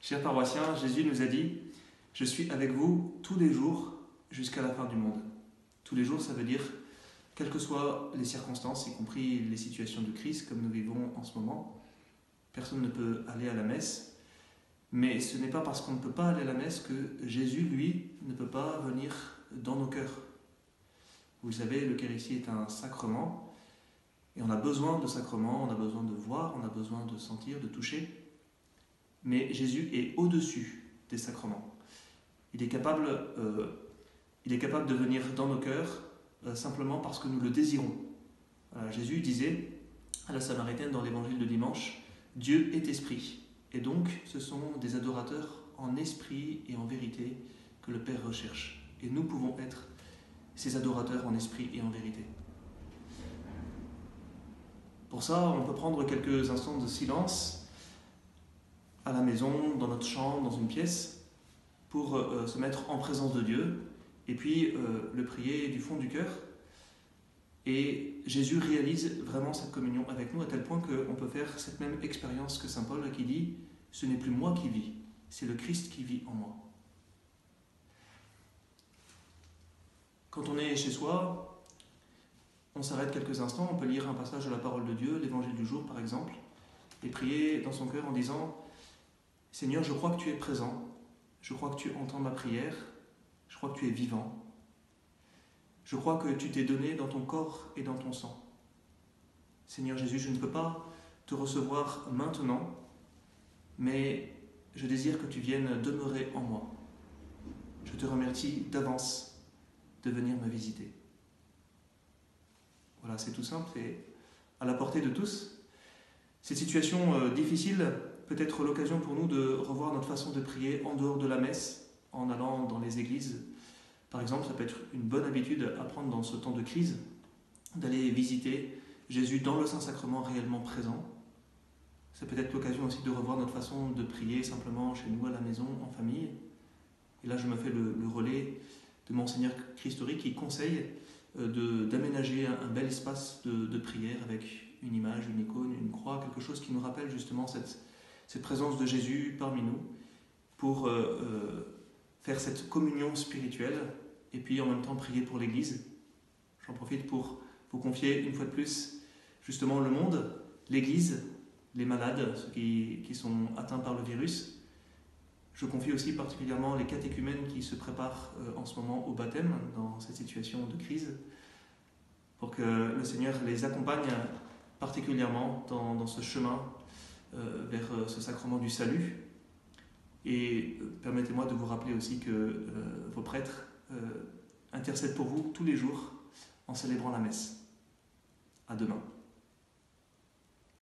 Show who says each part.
Speaker 1: Chers paroissiens, Jésus nous a dit « Je suis avec vous tous les jours jusqu'à la fin du monde ». Tous les jours, ça veut dire, quelles que soient les circonstances, y compris les situations de crise comme nous vivons en ce moment, personne ne peut aller à la messe. Mais ce n'est pas parce qu'on ne peut pas aller à la messe que Jésus, lui, ne peut pas venir dans nos cœurs. Vous le savez, l'Eucharistie est un sacrement, et on a besoin de sacrements, on a besoin de voir, on a besoin de sentir, de toucher. Mais Jésus est au-dessus des sacrements. Il est capable de venir dans nos cœurs simplement parce que nous le désirons. Jésus disait à la Samaritaine dans l'évangile de dimanche, « Dieu est esprit ». Et donc, ce sont des adorateurs en esprit et en vérité que le Père recherche. Et nous pouvons être ces adorateurs en esprit et en vérité. Pour ça, on peut prendre quelques instants de silence à la maison, dans notre chambre, dans une pièce, pour se mettre en présence de Dieu, et puis le prier du fond du cœur. Et Jésus réalise vraiment cette communion avec nous, à tel point qu'on peut faire cette même expérience que saint Paul qui dit « Ce n'est plus moi qui vis, c'est le Christ qui vit en moi ». Quand on est chez soi, on s'arrête quelques instants, on peut lire un passage de la parole de Dieu, l'évangile du jour par exemple, et prier dans son cœur en disant « Seigneur, je crois que tu es présent, je crois que tu entends ma prière, je crois que tu es vivant, je crois que tu t'es donné dans ton corps et dans ton sang. Seigneur Jésus, je ne peux pas te recevoir maintenant, mais je désire que tu viennes demeurer en moi. Je te remercie d'avance de venir me visiter. » Voilà, c'est tout simple et à la portée de tous. Cette situation difficile peut être l'occasion pour nous de revoir notre façon de prier en dehors de la messe, en allant dans les églises. Par exemple, ça peut être une bonne habitude à prendre dans ce temps de crise, d'aller visiter Jésus dans le Saint-Sacrement réellement présent. Ça peut être l'occasion aussi de revoir notre façon de prier simplement chez nous, à la maison, en famille. Et là, je me fais le relais de Monseigneur Christori qui conseille d'aménager un bel espace de prière avec une image, une icône, une croix, quelque chose qui nous rappelle justement cette présence de Jésus parmi nous pour faire cette communion spirituelle et puis en même temps prier pour l'Église. J'en profite pour vous confier une fois de plus justement le monde, l'Église, les malades, ceux qui sont atteints par le virus. Je confie aussi particulièrement les catéchumènes qui se préparent en ce moment au baptême dans cette situation de crise pour que le Seigneur les accompagne particulièrement dans ce chemin vers ce sacrement du salut. Et permettez-moi de vous rappeler aussi que vos prêtres intercèdent pour vous tous les jours en célébrant la messe. À demain.